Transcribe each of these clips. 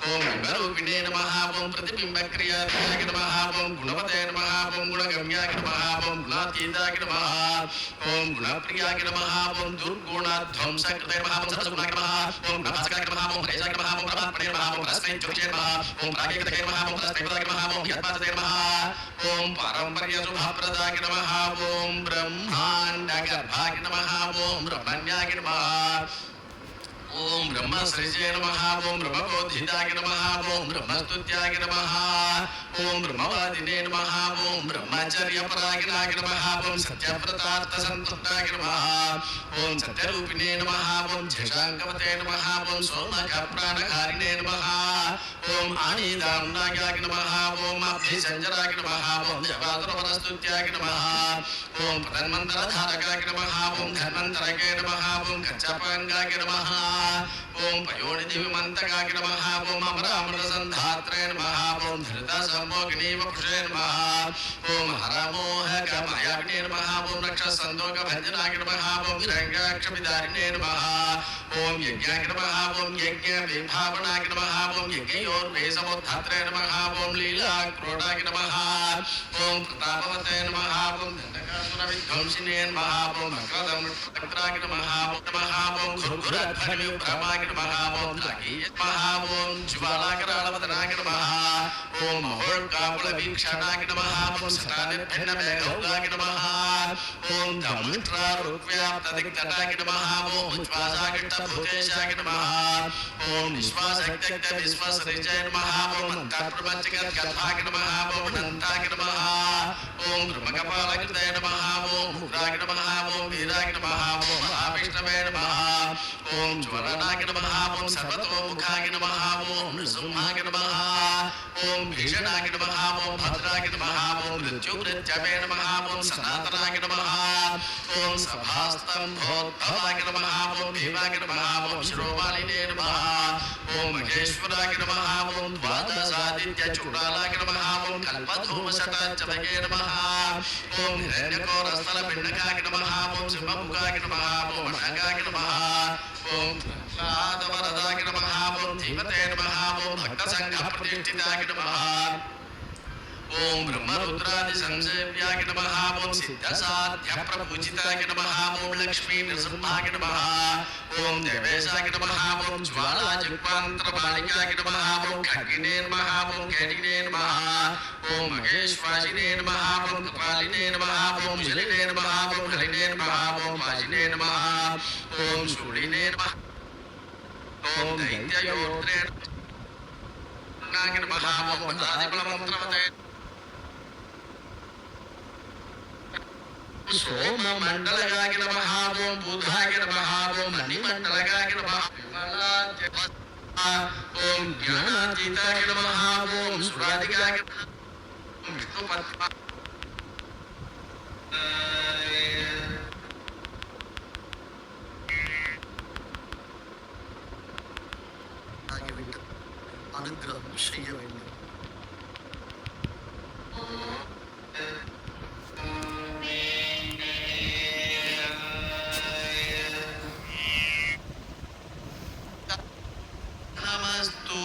ఓం బింబరూపిణే నమః ఓం ప్రతిబింబక్రియాయ నమః ఓం గుణవతే నమః ఓం గుణగమ్యాయ నమః ఓం గుణాతీతాయ నమః ఓం గుణప్రియాయ నమః ఓం దుర్గుణధ్వంసకృతే నమః ఓం సత్సగుణాయ నమః ఓం గుణభాస్కరాయ నమః ఓం హరేశాయ నమః ఓం ప్రభాత్మనే నమః ఓం రస్మై జ్యోతిషే నమః ఓం ప్రాగేకతే నమః ఓం రస్మైపదాయ నమః ఓం యత్పాదతే నమః ఓం పరంపర్యశుభప్రదాయ నమః ఓం బ్రహ్మాండగర్భాయ నమః ఓం బ్రహ్మణ్యాయ నమః ఓం బ్రహ్మశ్రీజే నమః ఓం బ్రహ్మబోధితాయ నమః ఓం బ్రహ్మస్తుత్యాయ నమః ఓం బ్రహ్మవాదినే నమః ఓం బ్రహ్మచర్యపరాయణాయ నమః ఓం సత్యవ్రతార్థసంతుష్టాయ నమః ఓం సత్యరూపిణే నమః ఓం జషాంకవతే నమః ఓం సోమకప్రాణకారిణే నమః ఓం ఆనీదాండాయ నమః ఓం అభిసంజరాయ నమః ఓం జవాద్రవరస్తుత్యాయ నమః ఓం ప్రధన్మంతరధారకాయ నమః ఓం ధన్వంతరకాయ నమః ఓం కచ్చపాంగాయ నమః ఓం పయోనిధిమంతకాయ నమః ఓం అమరామృతసంధాత్రే నమః ఓం ధృతసంభోగినీవపుషే నమః ఓం హరమోహకమాయాగ్నే నమః ఓం రక్షసందోగభజనాయ నమః ఓం విరంగాక్షమిదారిణే నమః ఓం యజ్ఞాయ నమః ఓం యజ్ఞవిభావనాయ నమః ఓం యజ్ఞయోర్వేసమోద్ధాత్రే నమః ఓం లీలాక్రోడాయ నమః ఓం ప్రతాపవతే నమః ఓం దండకాసురవిధ్వంసినే నమః ఓం అక్రదమృత్రాయ నమః ఓం ఘుర్ఘురధ్వనివ్రమాయ నమః ఓం నమః ఓం జ్వాలాకరాళవదనాయ నమః ఓం మహోల్కాపులవీక్షణాయ నమః ఓం సటానిర్భిన్నమేఘౌగాయ నమః ఓం దముష్ట్రారుగ్వ్యాప్తదిక్తటాయ నమః ఓం ఉచ్ఛ్వాసాగిట్టభూతేశాయ నమః ఓం నిశ్వాసక్త్యక్త విశ్వాసరిజయ నమః ఓం అంతఃప్రపంచగద్గద్భాయ నమః ఓం అనంతాయ నమః ఓం బ్రహ్మకపాలకృతయ నమః ఓం మురాయ నమః ఓం వీరాయ నమః ఓం మహావిష్ణవే నమః ఓం జ్వలనాయ నమః ఓం సర్వతోముఖాయ నమః ఓం నృసింహాయ నమః ఓం భీషణాయ నమః ఓం భద్రాయ నమః ఓం మృత్యుమృత్యవే నమః ఓం సనాతనాయ నమః ఓం సభాస్తంభోద్భవాయ నమః ఓం భీమాయ నమః ఓం శిరోమాలినే నమః ఓం మహేశ్వరాయ నమః ఓం ద్వాదశాదిత్యచూడాలాయ నమః ఓం కల్పధూమశటాచలయే నమః ఓం హిరణ్యకోరస్థలపిండకాయ నమః ఓం సింహముఖాయ నమః ఓం అనగాయ నమః ఓం ప్రహ్లాదవరదాయ నమః ఓం ధీమతే నమః ఓం భక్తసంఘప్రతిష్ఠితాయ నమః ఓం బ్రహ్మరుద్రాది సంసేవ్యాయ నమః ఓం సిద్ధసాధ్యప్రపూజితాయ నమః ఓం లక్ష్మీ నృసింహాయ నమః ఓం దేవేశాయ నమః ఓం జ్వాలాజిహ్వాంతరపాలికాయ నమః ఓం ఖడ్గినే నమః ఓం కేడినే నమః ఓం మహేశ్వాసినే నమః ఓం కపాలినే నమః ఓం జలినే నమః ఓం హరినే నమః ఓం వాజినే నమః ఓం శూలినే నమః ఓం దైత్యయోత్రే నమః ఓం ఆదిబలమంత్రవతే సోమమండలగాయ నమః ఓం బుధాయ నమః ఓం మణిమండలగాయ నమః ఓం జ్ఞానాతీతాయ నమః ఓం సురాదిగాయ ఓం విష్ణుపద్మ అనుగ్రహం శ్రీయమైంది నమస్తు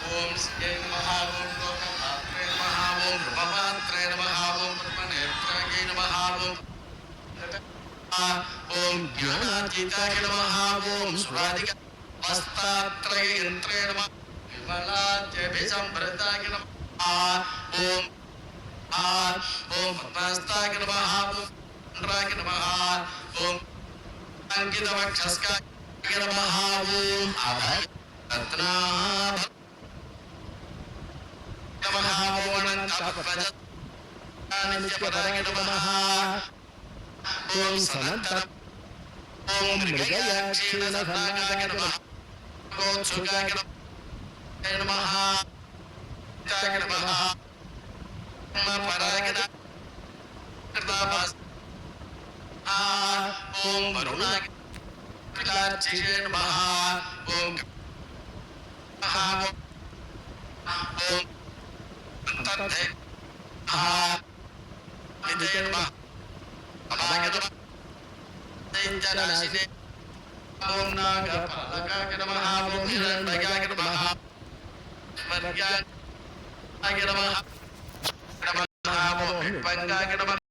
ఓం శ్రీ నమః ఓం లోకపాత్రే నమః ఓం బ్రహ్మపాత్రే నమః ఓం బ్రహ్మనేత్రాయ నమః ఓం జ్ఞానాతీతాయ నమః ఓం సురాదిక వస్తాత్రయంత్రే నమః విమలాద్యభిసంభృతాయ నమః ఓం ఓం పద్మహస్తాయ నమః ఓం చంద్రాయ నమః ఓం అంకితవక్షస్కాయ నమః ఓం అభయరత్నాభ నమః ఓం అనంతపద్మజానిత్యపరాయ నమః ఓం సనంత ఓం మృగయాక్షీణధనాయ నమః ఓం సుగాయ నమః నమః పరాయ నమః ఓం వరుణాయ నమః ఓం ఓం తత్తే విదయ నమః అభాగ నమః ఓం నాగపాలకాయ हिरण्मयाय नमः स्मर्याय नमः नमः ओम पंगाय नमः